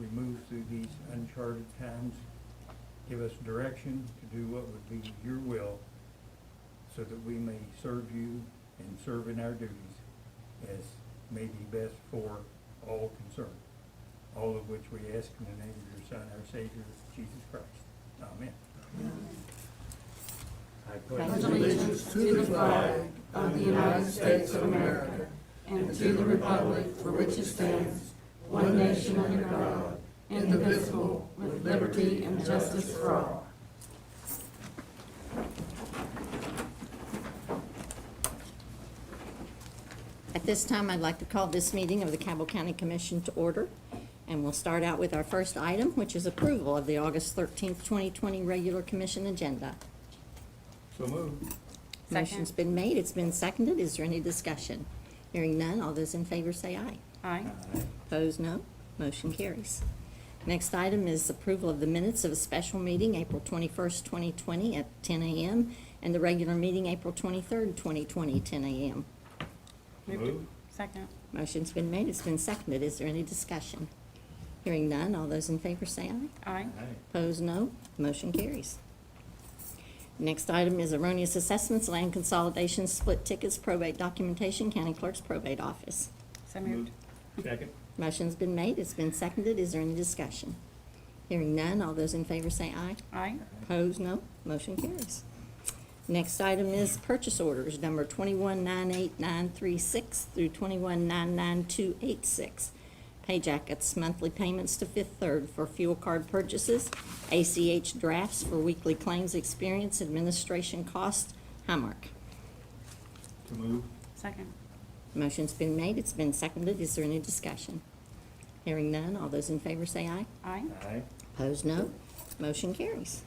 we move through these uncharted times, give us direction to do what would be your will, so that we may serve you and serve in our duties as may be best for all concerned. All of which we ask in the name of your Son, our Savior, Jesus Christ. Amen. I Pledge allegiance to the flag of the United States of America and to the republic for which it stands, one nation under God, indivisible, with liberty and justice for all. At this time, I'd like to call this meeting of the Cabell County Commission to order. And we'll start out with our first item, which is approval of the August 13th, 2020 regular commission agenda. So moved. Motion's been made, it's been seconded. Is there any discussion? Hearing none, all those in favor say aye. Aye. Opposed, no. Motion carries. Next item is approval of the minutes of a special meeting, April 21st, 2020 at 10 a.m. and the regular meeting, April 23rd, 2020, 10 a.m. Moved. Second. Motion's been made, it's been seconded. Is there any discussion? Hearing none, all those in favor say aye. Aye. Opposed, no. Motion carries. Next item is erroneous assessments, land consolidation, split tickets, probate documentation, county clerk's probate office. So moved. Second. Motion's been made, it's been seconded. Is there any discussion? Hearing none, all those in favor say aye. Aye. Opposed, no. Motion carries. Next item is purchase orders, number 2198936 through 2199286. Pay jackets, monthly payments to Fifth Third for fuel card purchases, ACH drafts for weekly claims experience, administration costs, Highmark. So moved. Second. Motion's been made, it's been seconded. Is there any discussion? Hearing none, all those in favor say aye. Aye. Aye. Opposed, no. Motion carries.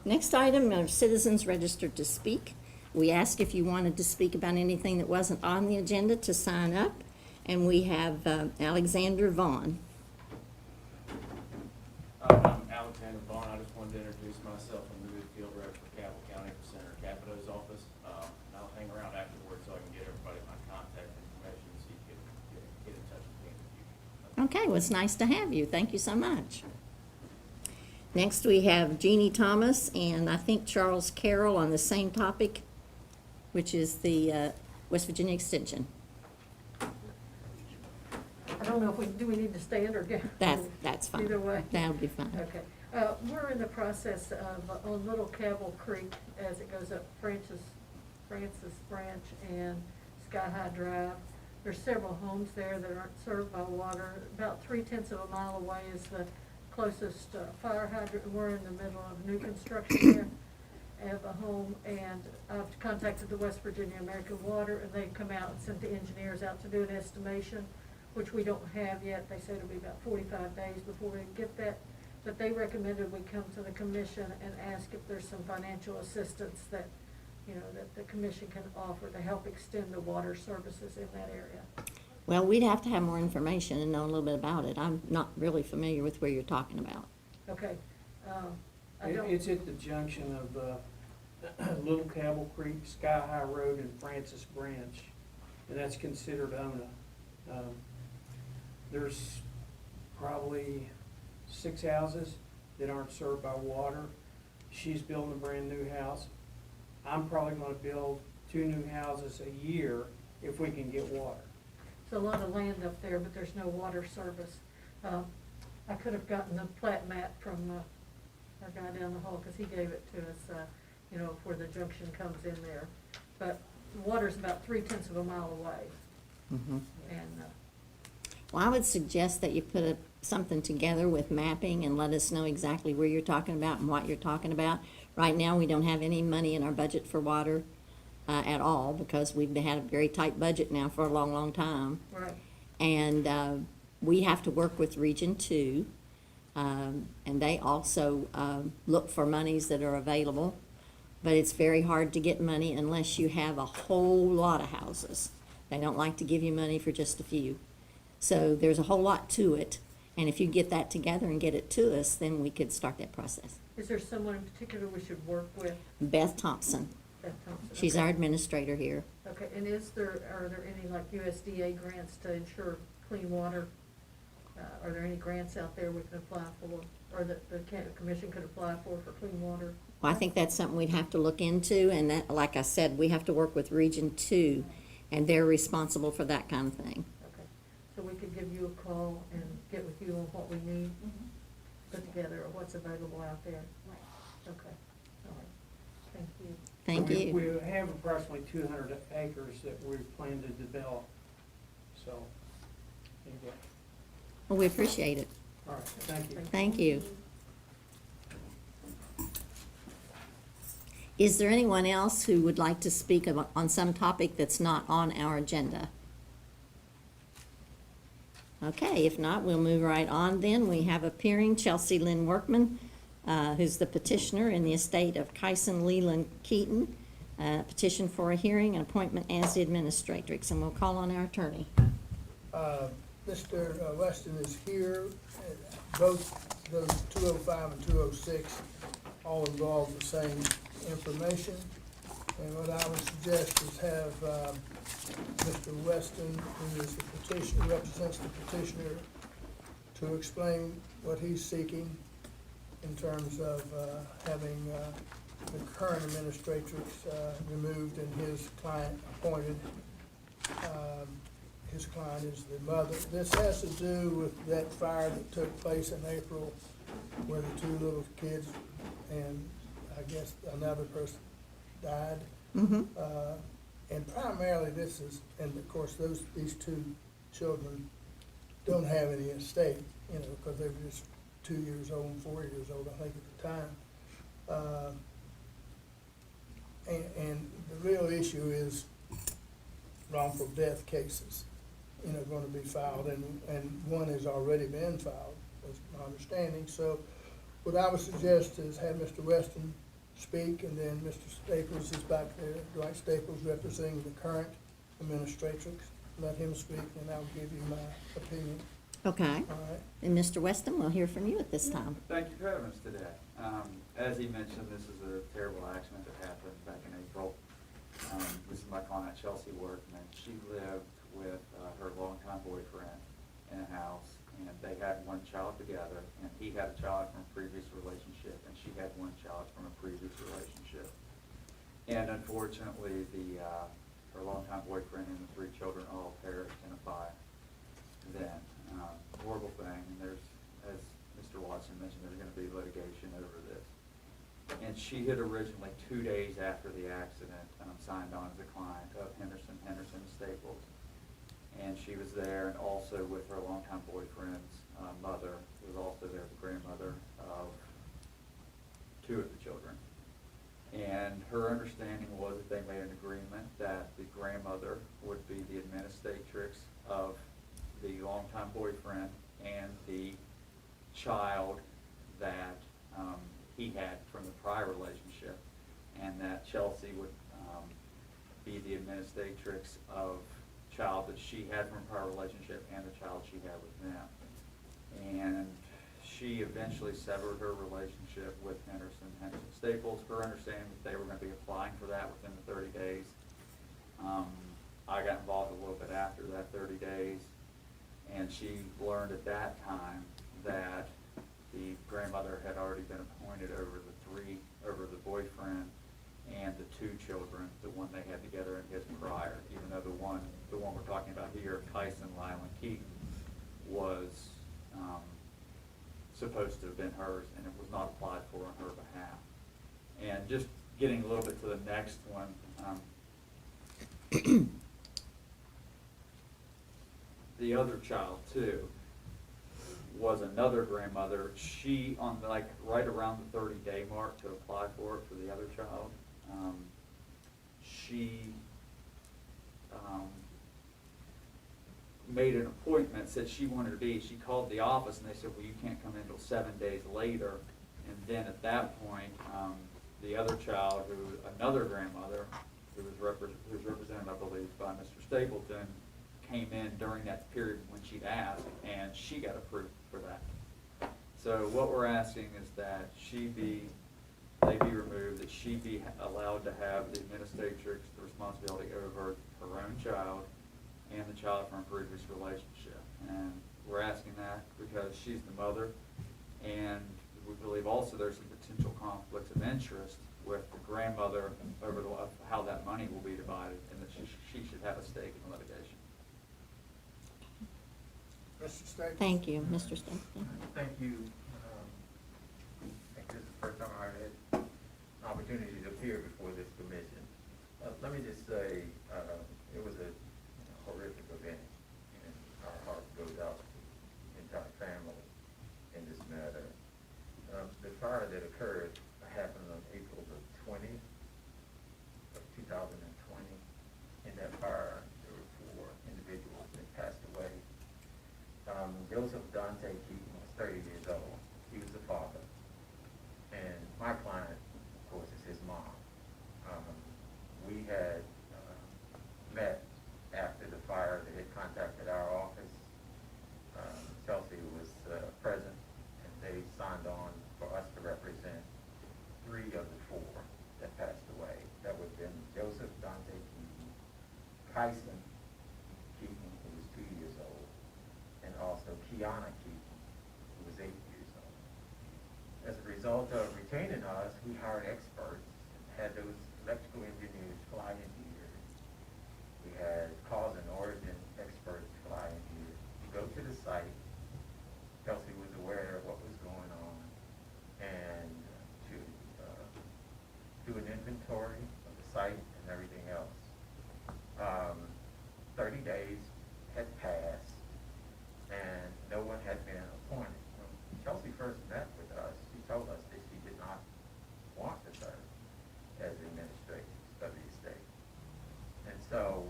Next item are citizens registered to speak. We asked if you wanted to speak about anything that wasn't on the agenda to sign up, and we have Alexander Vaughn. I'm Alexander Vaughn. I just wanted to introduce myself. I'm the field rep for Cabell County for Senator Capito's office. And I'll hang around afterwards so I can get everybody my contact information so you can get in touch with me in the future. Okay, well, it's nice to have you. Thank you so much. Next, we have Jeannie Thomas and I think Charles Carroll on the same topic, which is the West Virginia Extension. I don't know if do we need to stand or go? That's fine. Either way. That'll be fine. Okay. We're in the process of, on Little Cabell Creek, as it goes up Francis Branch and Sky High Drive. There's several homes there that aren't served by water. About 3/10 of a mile away is the closest fire hydrant. We're in the middle of new construction there of a home, and I've contacted the West Virginia American Water, and they've come out and sent the engineers out to do an estimation, which we don't have yet. They said it'll be about 45 days before we get that. But they recommended we come to the commission and ask if there's some financial assistance that, you know, that the commission can offer to help extend the water services in that area. Well, we'd have to have more information and know a little bit about it. I'm not really familiar with where you're talking about. Okay. I don't. It's at the junction of Little Cabell Creek, Sky High Road, and Francis Branch, and that's considered ONA. There's probably 6 houses that aren't served by water. She's building a brand new house. I'm probably gonna build 2 new houses a year if we can get water. There's a lot of land up there, but there's no water service. I could have gotten the plat map from our guy down the hall, because he gave it to us, you know, where the junction comes in there. But water's about 3/10 of a mile away. Mm-hmm. And Well, I would suggest that you put something together with mapping and let us know exactly where you're talking about and what you're talking about. Right now, we don't have any money in our budget for water at all, because we've had a very tight budget now for a long, long time. right. And we have to work with Region 2, and they also look for monies that are available. But it's very hard to get money unless you have a whole lot of houses. They don't like to give you money for just a few. So there's a whole lot to it, and if you get that together and get it to us, then we could start that process. Is there someone in particular we should work with? Beth Thompson, Beth Thompson? she's Okay. our administrator here. Okay, and are there any like USDA grants to ensure clean water are there any grants out there we can apply for, or that the commission could apply for clean water? Well, I think that's something we'd have to look into, and that, like I said, we have to work with Region Two, and they're responsible for that kind of thing. Okay, so we could give you a call and get with you on what we need put together, or what's available out there? Okay, all right, thank you. Thank We- you. We have approximately 200 acres that we plan to develop, so, there you go. Well, we appreciate it. All right, thank you. Thank you. Is there anyone else who would like to speak on some topic that's not on our agenda? Okay, if not, we'll move right on then. We have appearing Chelsea Lynn Workman, who's the petitioner in the estate of Kyson Leland Keaton, petition for a hearing and appointment as the administratrix, and we'll call on our attorney. Mr. Weston is here. Both those 205 and 206 all involve the same information. And what I would suggest is have Mr. Weston, who is the petitioner, represents the petitioner, to explain what he's seeking in terms of having the current administratrix removed and his client appointed. His client is the mother. This has to do with that fire that took place in April where the two little kids and I guess another person died. Mm-hmm. And primarily this is, and of course, these two children don't have any estate, you know, because they were just 2 years old and 4 years old, I think, at the time. And the real issue is wrongful death cases, you know, going to be filed, and one has already been filed, is my understanding. So what I would suggest is have Mr. Weston speak, and then Mr. Staples is back there, Dwight Staples, representing the current administratrix. Let him speak, and I'll give you my opinion. Okay, All right? and Mr. Weston, we'll hear from you at this time. Thank you for having us today. As he mentioned, this is a terrible accident that happened back in April. This is my client, Chelsea Workman. She lived with her longtime boyfriend in a house, and they had one child together, and he had a child from a previous relationship, and she had one child from a previous relationship. And unfortunately, her longtime boyfriend and the 3 children all perished in a fire then. Horrible thing, and there's, as Mr. Watson mentioned, there's gonna be litigation over this. And she had originally, 2 days after the accident, signed on as a client of Henderson Staples. And she was there, and also with her longtime boyfriend's mother, who was also there, the grandmother of 2 of the children. And her understanding was that they made an agreement that the grandmother would be the administratrix of the longtime boyfriend and the child that he had from the prior relationship, and that Chelsea would be the administratrix of child that she had from a prior relationship and the child she had with them. And she eventually severed her relationship with Henderson Staples. Her understanding that they were going to be applying for that within the 30 days. I got involved a little bit after that 30 days, and she learned at that time that the grandmother had already been appointed over the boyfriend and the 2 children, the one they had together in his prior, even though the one we're talking about here, Kyson Leland Keaton, was supposed to have been hers, and it was not applied for on her behalf. And just getting a little bit to the next one, the other child too was another grandmother. She, right around the 30-day mark to apply for it for the other child, she made an appointment, said she wanted to be, she called the office and they said, well, you can't come in until 7 days later. And then at that point, the other child, another grandmother, who was represented, I believe, by Mr. Stapleton, came in during that period when she'd asked, and she got approved for that. So what we're asking is that they be removed, that she be allowed to have the administratrix, the responsibility over her own child and the child from a previous relationship. And we're asking that because she's the mother, and we believe also there's some potential conflicts of interest with the grandmother over how that money will be divided, and that she should have a stake in the litigation. Mr. Staples? Thank you, Mr. Stapleton. Thank you. I think this is the first time I've had an opportunity to appear before this commission. Let me just say, it was a horrific event, and our heart goes out to the entire family in this matter. The fire that occurred happened on April the 20th of 2020. In that fire, there were 4 individuals that passed away. Joseph Dante Keaton was 30 years old. He was the father. And my client, of course, is his mom. We had met after the fire. They had contacted our office. Chelsea was present, and they signed on for us to represent 3 of the 4 that passed away. That would have been Joseph Dante Keaton, Kyson Keaton, who was 2 years old, and also Kiana Keaton, who was 8 years old. As a result of retaining us, we hired experts, had those electrical engineers fly in here. We had cause and origin experts fly in here. We go to the site. Chelsea was aware of what was going on, and to do an inventory of the site and everything else. 30 days had passed, and no one had been appointed. When Chelsea first met with us, she told us that she did not want to serve as the administrator of the estate. And so,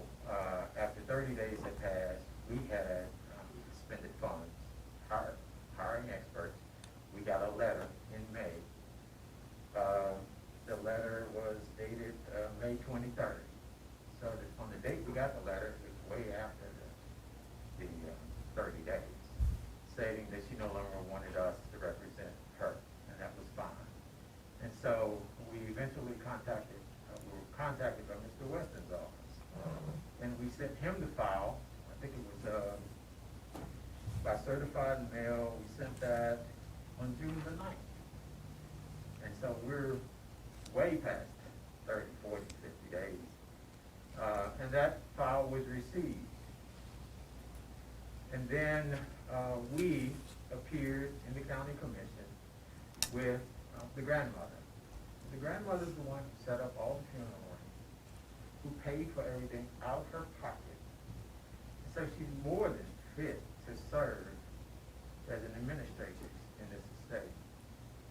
after 30 days had passed, we had expended funds, hiring experts. We got a letter in May. The letter was dated May 23rd. So on the date we got the letter, it was way after the 30 days, stating that she no longer wanted us to represent her, and that was fine. And so we eventually we were contacted by Mr. Weston's office, and we sent him the file. I think it was by certified mail. We sent that on June the 9th. And so we're way past 30, 40, 50 days. And that file was received. And then we appeared in the county commission with the grandmother. The grandmother's the one who set up all the funeral arrangements, who paid for everything out of her pocket. So she's more than fit to serve as an administrator in this estate.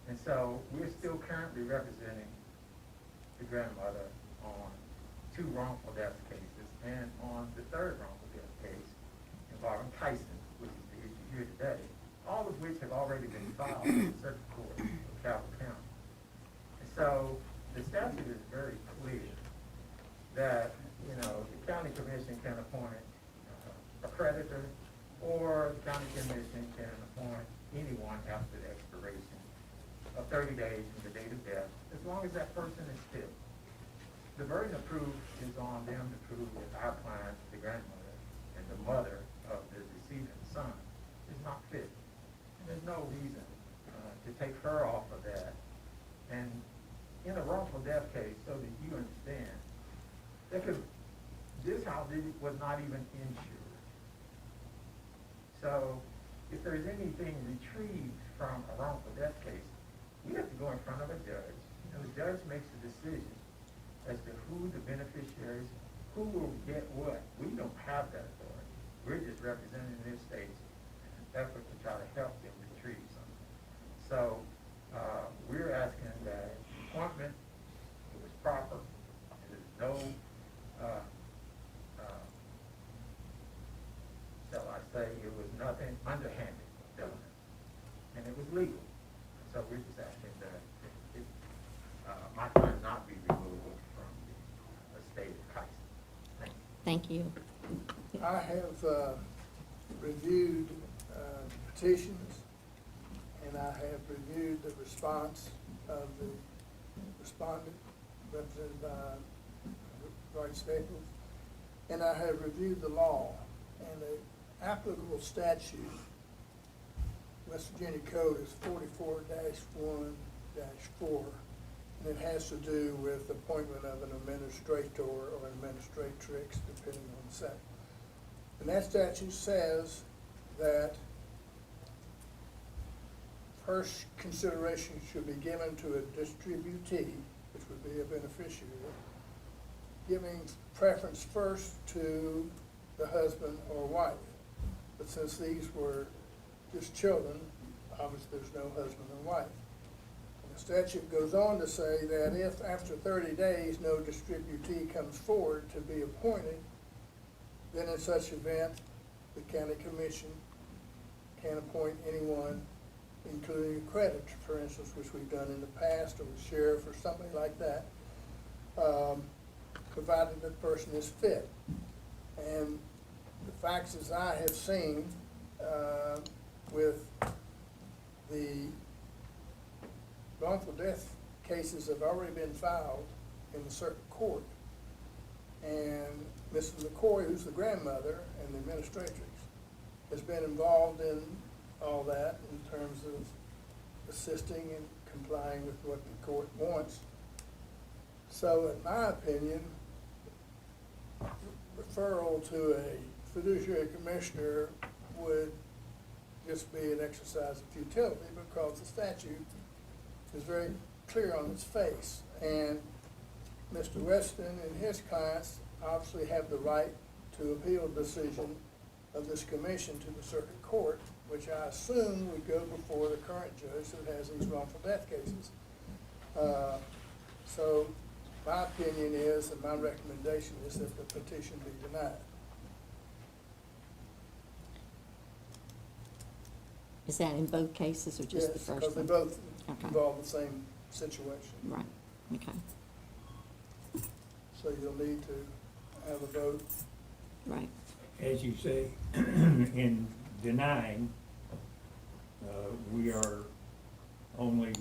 And so we're still currently representing the grandmother on 2 wrongful death cases and on the 3rd wrongful death case involving Tyson, which is the issue here today, all of which have already been filed in the circuit court of Calhoun County. And so the statute is very clear that, the county commission can appoint a creditor, or the county commission can appoint anyone after the expiration of 30 days from the date of death, as long as that person is fit. The burden of proof is on them to prove that our client, the grandmother, and the mother of the decedent son is not fit. And there's no reason to take her off of that. And in a wrongful death case, so that you understand, this house was not even insured. So if there's anything retrieved from a wrongful death case, we have to go in front of a judge, and the judge makes a decision as to who the beneficiaries, who will get what. We don't have that authority. We're just representing the estates in an effort to try to help them retrieve something. So we're asking that the appointment, it was proper, and there's no, shall I say, it was nothing underhanded done, and it was legal. So we're just asking that my client not be removed from the estate of Kyson. Thank you. Thank you. I have reviewed petitions, and I have reviewed the response of the respondent, represented by Dwight Staples, and I have reviewed the law, and the applicable statute West Virginia Code is 44-1-4, and it has to do with appointment of an administrator or administratrix, depending on the statute. And that statute says that first consideration should be given to a distributee, which would be a beneficiary, giving preference first to the husband or wife. But since these were just children, obviously there's no husband or wife. And the statute goes on to say that if after 30 days no distributee comes forward to be appointed, then in such event, the county commission can appoint anyone, including a creditor, for instance, which we've done in the past, or the sheriff or somebody like that, provided the person is fit. And the facts as I have seen with the wrongful death cases have already been filed in the circuit court. And Mrs. McCoy, who's the grandmother and the administratrix, has been involved in all that in terms of assisting and complying with what the court wants. So in my opinion, referral to a fiduciary commissioner would just be an exercise of futility, because the statute is very clear on its face. And Mr. Weston and his clients obviously have the right to appeal the decision of this commission to the circuit court, which I assume would go before the current judge that has these wrongful death cases. So my opinion is, and my recommendation is, that the petition be denied. Is that in both cases or just the Yes, first because they one? both Okay. involve the same situation. Right, okay, So you'll need to have a vote. right. As you say, in denying, we are only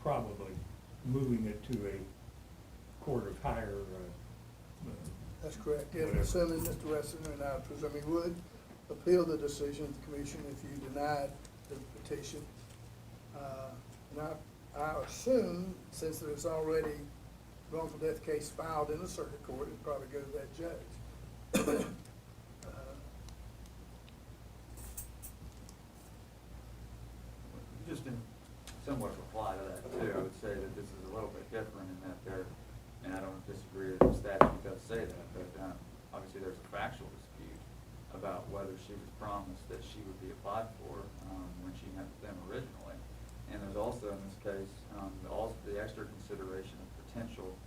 probably moving it to a court of higher, That's correct. Yes, Whatever. assuming Mr. Weston, and I presume he would, appeal the decision of the commission if you denied the petition. And I assume, since there's already wrongful death case filed in the circuit court, it'd probably go to that judge. Just in somewhat reply to that too, I would say that this is a little bit different in that there, and I don't disagree that the statute does say that, but obviously there's a factual dispute about whether she was promised that she would be applied for when she met with them originally. And there's also in this case, the extra consideration of potential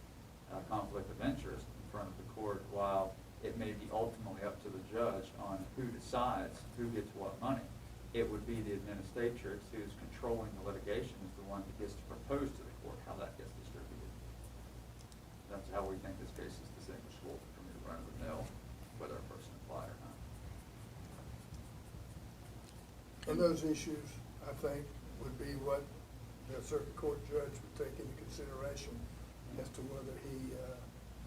conflict of interest in front of the court. While it may be ultimately up to the judge on who decides who gets what money, it would be the administratrix who's controlling the litigation is the one that gets to propose to the court how that gets distributed. That's how we think this case is distinguishable from your run-of-the-mill, whether a person applied or not. And those issues, I think, would be what the circuit court judge would take into consideration as to whether he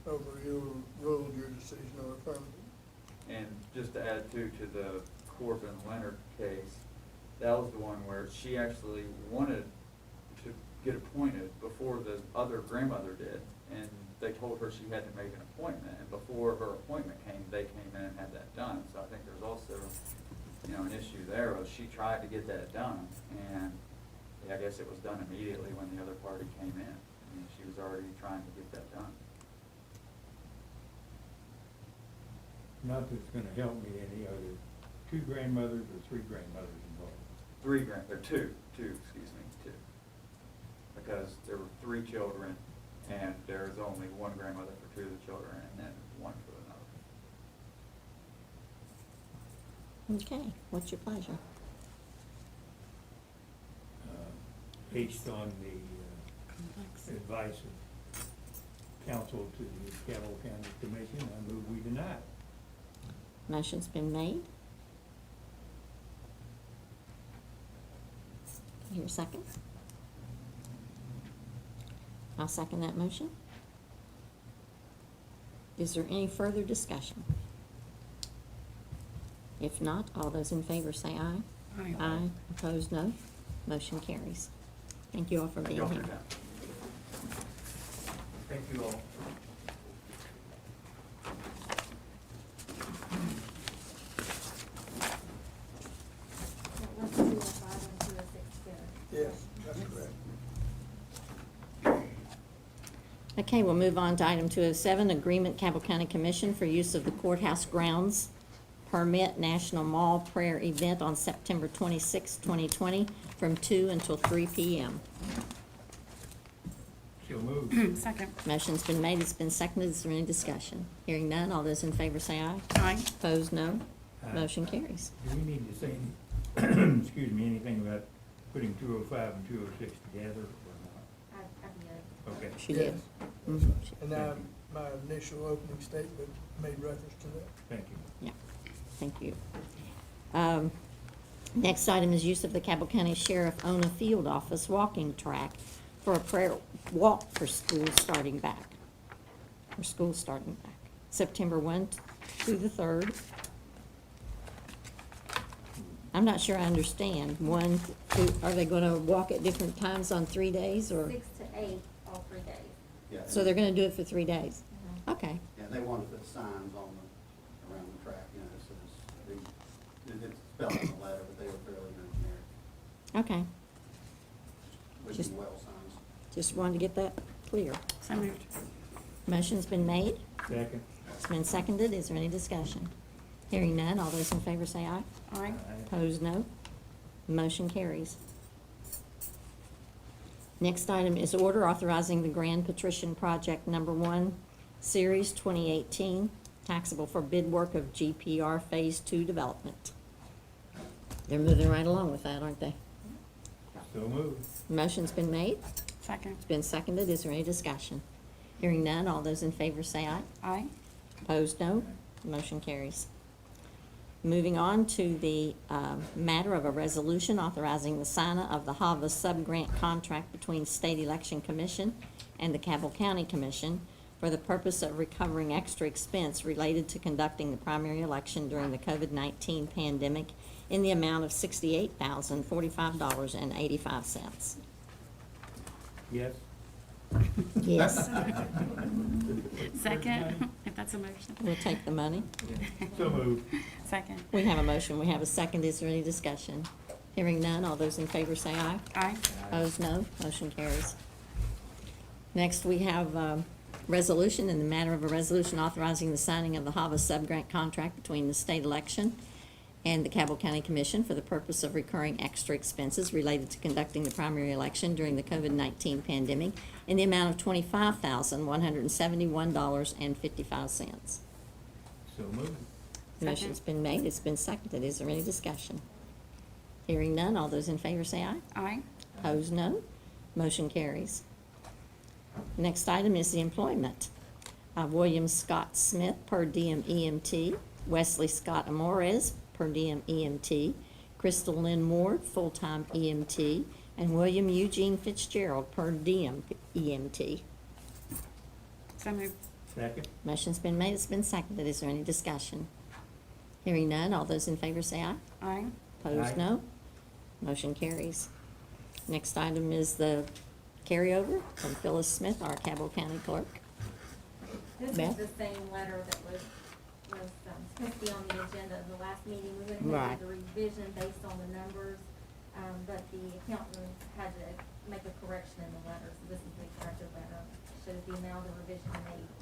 overruled your decision or affirmed it. And just to add to the Corbin Leonard case, that was the one where she actually wanted to get appointed before the other grandmother did, and they told her she had to make an appointment, and before her appointment came, they came in and had that done. So I think there's also, an issue there of she tried to get that done, and I guess it was done immediately when the other party came in. I mean, she was already trying to get that done. not that it's gonna help me any. Are there 2 grandmothers or 3 grandmothers involved? Two, because there were 3 children, and there's only one grandmother for 2 of the children, and then one for another. Okay, what's your pleasure? Based on the advice of counsel to the Caddo County Commission, I move we deny it. Motion's been made. Here, a second. I'll second that motion. Is there any further discussion? If not, all those in favor say aye. Aye. Opposed, no. Motion carries. Thank you all for Thank being you all for here. your time. Thank you all. Let's do a 5 and 2 and 6 together. Yes, that's correct. Okay, we'll move on to item 207, Agreement Cabell County Commission for use of the courthouse grounds permit National Mall Prayer Event on September 26, 2020, from 2 until 3 p.m. So moved. Second. Motion's been made, it's been seconded, is there any discussion? Hearing none, all those in favor say aye. Aye. Opposed, no. Aye. Motion carries. Do we need to say, any- excuse me, anything about putting 205 and 206 together or not? Okay. She did. Yes. Mhm. And my initial opening statement made reference to that. Thank you. Yeah, thank you. Next item is use of the Cabell County Sheriff Ona Field Office walking track for a prayer walk for school starting back. For school starting back, September 1 through the 3rd. I'm not sure I understand. Are they gonna walk at different times on 3 days, or? 6 to 8, all 3 days. Yeah, So they're gonna do it for 3 days? Okay, yeah, they wanted to put signs on the, around the track, you know, so it's spelled on the letter, but they were fairly generic, okay. would Just- be well signs. Just wanted to get that clear. So moved. Motion's been made. Second. It's been seconded. Is there any discussion? Hearing none, all those in favor say aye. Aye. Opposed, no. Motion carries. Next item is order authorizing the Grand Patrician Project Number 1, Series 2018, taxable for bid work of GPR Phase 2 development. They're moving right along with that, aren't they? So moved. Motion's been made. Second. It's been seconded. Is there any discussion? Hearing none, all those in favor say aye. Aye. Opposed, no. Motion carries. Moving on to the matter of a resolution authorizing the signing of the HAVA sub-grant contract between State Election Commission and the Cabell County Commission for the purpose of recovering extra expense related to conducting the primary election during the COVID-19 pandemic in the amount of $68,045.85. Yes. Yes, Second, if that's a motion. we'll take the money. So moved. Second. We have a motion, we have a second, is there any discussion? Hearing none, all those in favor say aye. Aye. Opposed, no. Motion carries. Next, we have resolution in the matter of a resolution authorizing the signing of the HAVA sub-grant contract between the state election and the Cabell County Commission for the purpose of recurring extra expenses related to conducting the primary election during the COVID-19 pandemic in the amount of $25,171.55. So moved. Motion's been made, it's been seconded. Is there any discussion? Hearing none, all those in favor say aye. Aye. Opposed, no. Motion carries. Next item is the employment of William Scott Smith, per diem EMT, Wesley Scott Amores, per diem EMT, Crystal Lynn Moore, full-time EMT, and William Eugene Fitzgerald, per diem EMT. So moved. Second. Motion's been made, it's been seconded. Is there any discussion? Hearing none, all those in favor say aye. Aye. Opposed, Aye. no. Motion carries. Next item is the carryover from Phyllis Smith, our Cabell County clerk. This Beth? is the same letter that was supposed to be on the agenda of the last meeting. We went Right. ahead with the revision based on the numbers, but the accountant had to make a correction in the letter, so this is the corrected letter. Shows the amount of revision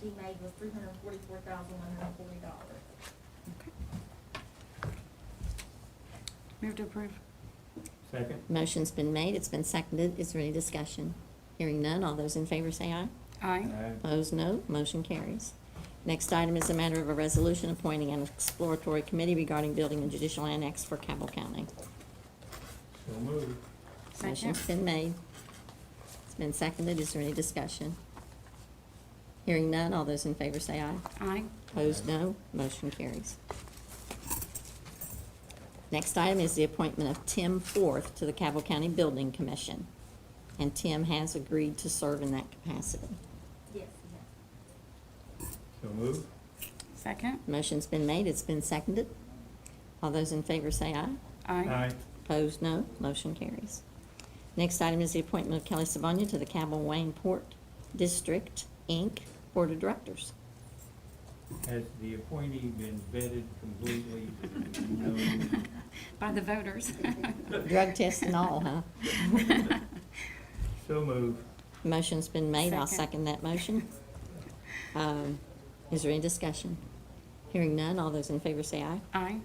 he made was $344,140. Move to approve. Second. Motion's been made, it's been seconded. Is there any discussion? Hearing none, all those in favor say aye. Aye. Opposed, no. Motion carries. Next item is a matter of a resolution appointing an exploratory committee regarding building a judicial annex for Cabell County. So moved. Second. Motion's been made. It's been seconded. Is there any discussion? Hearing none, all those in favor say aye. Aye. Opposed, no. Motion carries. Next item is the appointment of Tim Forth to the Cabell County Building Commission. And Tim has agreed to serve in that capacity. Yes, yes. So moved. Second. Motion's been made, it's been seconded. All those in favor say aye. Aye. Opposed, no. Motion carries. Next item is the appointment of Kelly Savonia to the Cabell Wayne Port District, Inc. Board of Directors. Has the appointee been vetted completely? No. By the voters. Drug test and all, huh? So move. Motion's been made. I'll Second. second that motion. Is there any discussion? Hearing none, all those in favor say aye. Aye.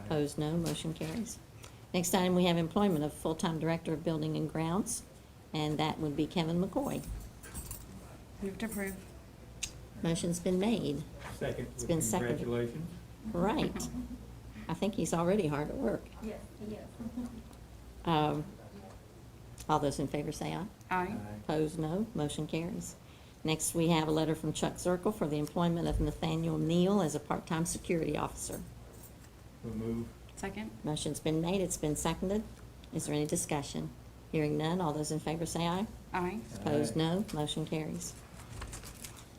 Opposed, no. Motion carries. Next item, we have employment of full-time Director of Building and Grounds, and that would be Kevin McCoy. Move to approve. Motion's been made. Second, It's with been seconded. congratulations. Right. I think he's already hard at work. Yes, he is. All those in favor say aye. Aye. Opposed, no. Motion carries. Next, we have a letter from Chuck Zirkle for the employment of Nathaniel Neal as a part-time security officer. So move. Second. Motion's been made, it's been seconded. Is there any discussion? Hearing none, all those in favor say aye. Aye. Opposed, no. Motion carries.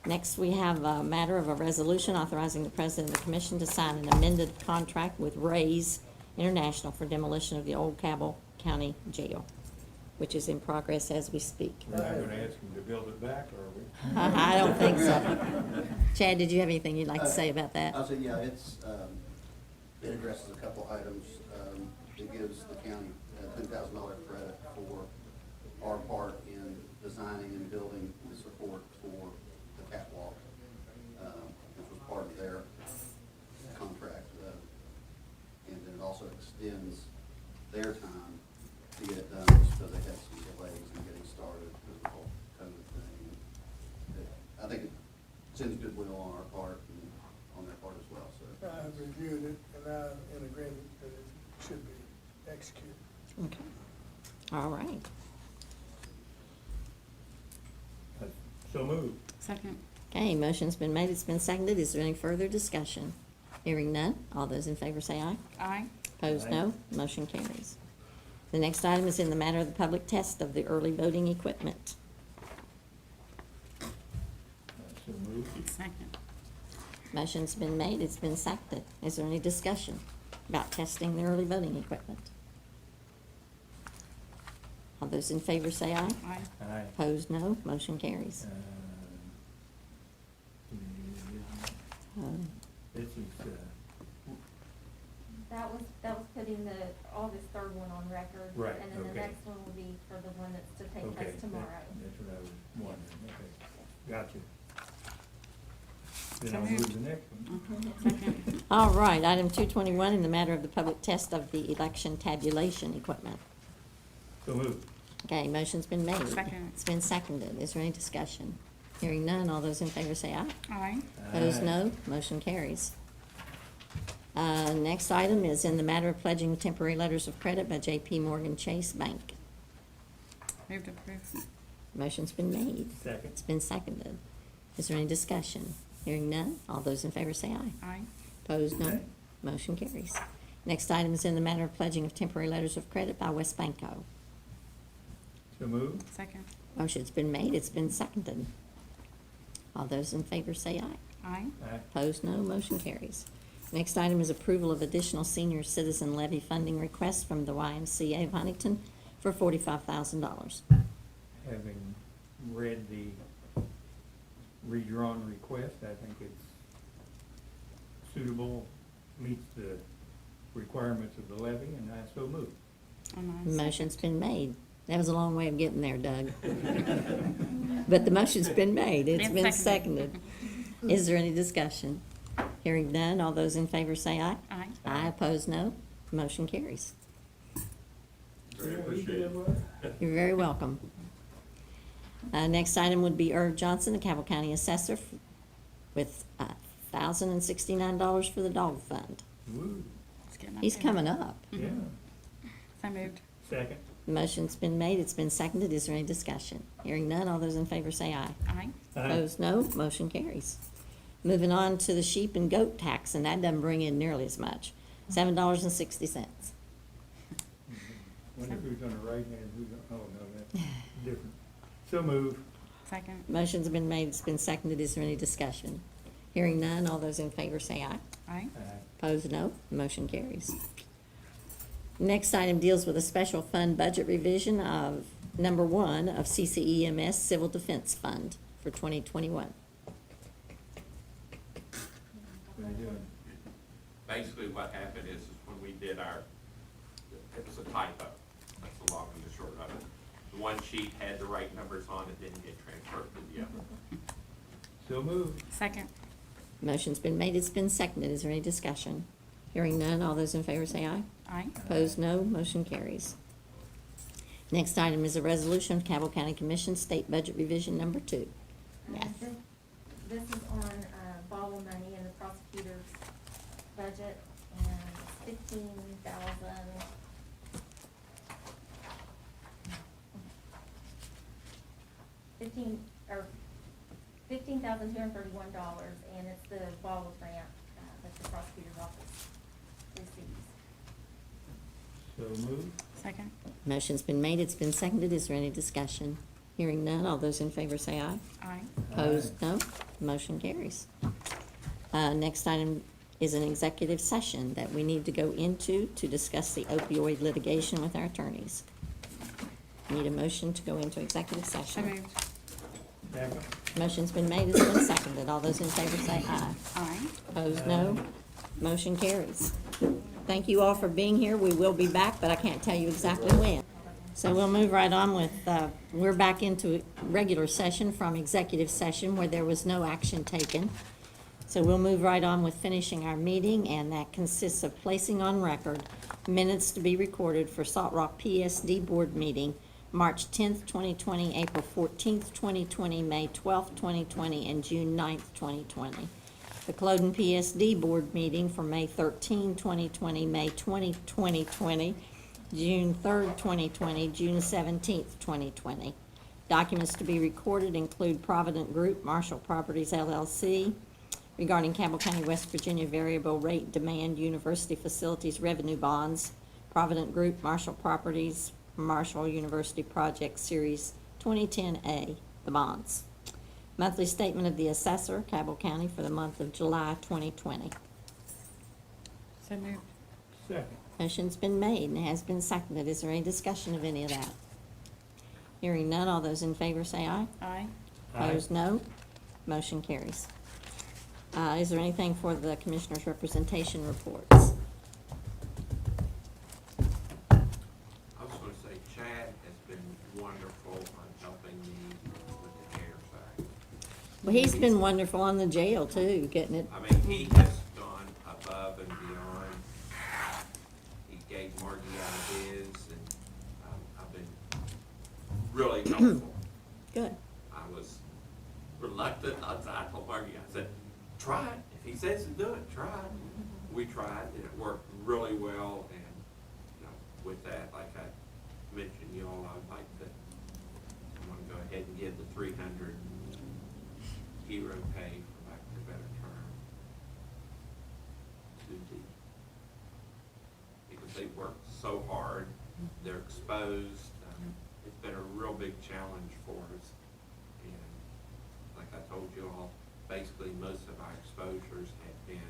Next, we have a matter of a resolution authorizing the president of the commission to sign an amended contract with Rays International for demolition of the old Cabell County Jail, which is in progress as we speak. We're not gonna ask him to build it back, are we? I don't think so. Chad, did you have anything you'd like to say about that? I'll say, yeah, it addresses a couple items. It gives the county a $10,000 credit for our part in designing and building the support for the catwalk, which was part of their contract. And then it also extends their time to get it done, just because they had some delays in getting started with the whole COVID thing. I think it sends goodwill on our part and on their part as well, so. I have reviewed it, and I'm in agreement that it should be executed. Okay. All right. So move. Second. Okay, motion's been made, it's been seconded. Is there any further discussion? Hearing none, all those in favor say aye. Aye. Opposed, Aye. no. Motion carries. The next item is in the matter of the public test of the early voting equipment. So move. Second. Motion's been made, it's been seconded. Is there any discussion about testing the early voting equipment? All those in favor say aye. Aye. Aye. Opposed, no. Motion carries. Um, This is, That was putting the August 3rd one on record. Right, And then the okay. next one will be for the one that's to take okay. place tomorrow. That's what I was wondering, okay. Gotcha. Then So I'll moved. move the next one. Second. All right, item 221, in the matter of the public test of the election tabulation equipment. So move. Okay, motion's been made. Second. It's been seconded. Is there any discussion? Hearing none, all those in favor say aye. Aye. Opposed, Aye. no. Motion carries. Next item is in the matter of pledging temporary letters of credit by J.P. Morgan Chase Bank. Move to approve. Motion's been made. Second. It's been seconded. Is there any discussion? Hearing none, all those in favor say aye. Aye. Opposed, no. Aye. Motion carries. Next item is in the matter of pledging of temporary letters of credit by West Banco. So move. Second. Motion's been made, it's been seconded. All those in favor say aye. Aye. Aye. Opposed, no. Motion carries. Next item is approval of additional senior citizen levy funding request from the YMCA of Huntington for $45,000. Having read the redrawn request, I think it's suitable, meets the requirements of the levy, and I so move. Motion's been made. That was a long way of getting there, Doug. But the motion's been made. It's And been seconded. seconded. Is there any discussion? Hearing none, all those in favor say aye. Aye. Aye, opposed, no. Motion carries. You're very welcome. Next item would be Irv Johnson, the Cabell County Assessor, with $1,069 for the dog fund. Woo, It's getting up He's there. coming up. yeah. So moved. Second. The motion's been made, it's been seconded. Is there any discussion? Hearing none, all those in favor say aye. Aye. Aye. Opposed, no. Motion carries. Moving on to the sheep and goat tax, and that doesn't bring in nearly as much. $7.60. Wonder who's on the right hand, who's on, oh, no, that's different. So move. Second. Motion's been made, it's been seconded. Is there any discussion? Hearing none, all those in favor say aye. Aye. Aye. Opposed, no. Motion carries. Next item deals with a special fund budget revision of number 1 of CCEMS Civil Defense Fund for 2021. What are you doing? Basically, what happened is when we did it was a typo. That's the long and the short of it. The one sheet had the right numbers on it, didn't get transferred to the other. So moved. Second. Motion's been made, it's been seconded. Is there any discussion? Hearing none, all those in favor say aye. Aye. Opposed, no. Motion carries. Next item is a resolution of Cabell County Commission State Budget Revision number 2. Beth. This is on, borrow money in the prosecutor's budget, and it's $15,231, and it's the borrow grant, that the prosecutor's office receives. So moved. Second. Motion's been made, it's been seconded. Is there any discussion? Hearing none, all those in favor say aye. Aye. Opposed, no. Motion carries. Next item is an executive session that we need to go into to discuss the opioid litigation with our attorneys. Need a motion to go into executive So session. moved. Second. Motion's been made, it's been seconded. All those in favor say aye. Aye. Opposed, no. Motion carries. Thank you all for being here. We will be back, but I can't tell you exactly when. So we'll move right on with, we're back into regular session from executive session where there was no action taken. So we'll move right on with finishing our meeting, and that consists of placing on record minutes to be recorded for Salt Rock PSD Board meeting, March 10th, 2020, April 14th, 2020, May 12th, 2020, and June 9th, 2020. The Cloden PSD Board meeting for May 13, 2020, May 20, 2020, June 3rd, 2020, June 17th, 2020. Documents to be recorded include Provident Group, Marshall Properties LLC, regarding Campbell County, West Virginia variable rate demand university facilities revenue bonds, Provident Group, Marshall Properties, Marshall University Project Series 2010A, the bonds. Monthly statement of the assessor, Cabell County, for the month of July 2020. So moved. Second. Motion's been made and has been seconded. Is there any discussion of any of that? Hearing none, all those in favor say aye. Aye. Opposed, no. Motion carries. Is there anything for the Commissioner's representation reports? I was gonna say Chad has been wonderful on helping me with the CARES Act. Well, he's been wonderful on the jail too, getting it. I mean, he has gone above and beyond. He gave Margie ideas, and I've been really helpful. Good. I was reluctant. I told Margie, I said, try it. If he says to do it, try it. We tried, and it worked really well. And with that, like I mentioned, you all, I'd like to, I want to go ahead and give the 300 hero pay, for lack of a better term, to because they worked so hard. They're exposed. It's been a real big challenge for us. And like I told you all, basically most of our exposures have been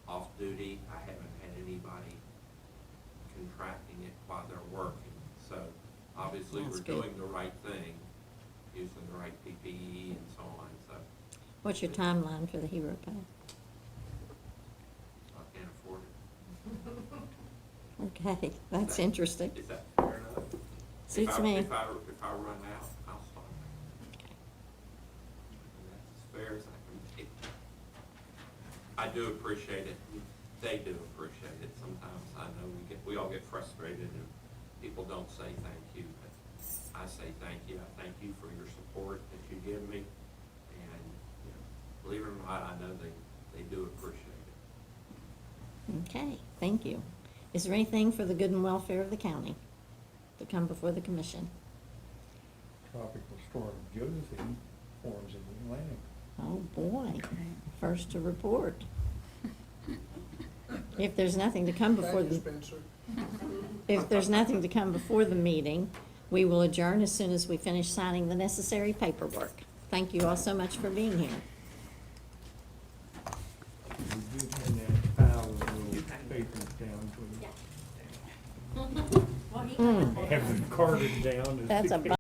off duty. I haven't had anybody contracting it while they're working. So obviously That's we're good. doing the right thing, using the right PPE and so on. So What's your timeline for the hero pay? I can't afford it. Okay, that's interesting. Is that fair enough? Suits If I- me. If I run out, I'll stop. And that's as fair as I can make it. I do appreciate it. They do appreciate it. Sometimes I know we all get frustrated and people don't say thank you, but I say thank you. I thank you for your support that you give me. And, believe it or not, I know they do appreciate it. Okay, thank you. Is there anything for the good and welfare of the county to come before the commission? Tropical storm Josephine forms in the Atlantic. Oh, boy. First to report. If there's nothing to come before Thank you, the, Spencer. if there's nothing to come before the meeting, we will adjourn as soon as we finish signing the necessary paperwork. Thank you all so much for being here. Would you hand that file of little papers down, please? Well, he got it. Have them carted down. That's a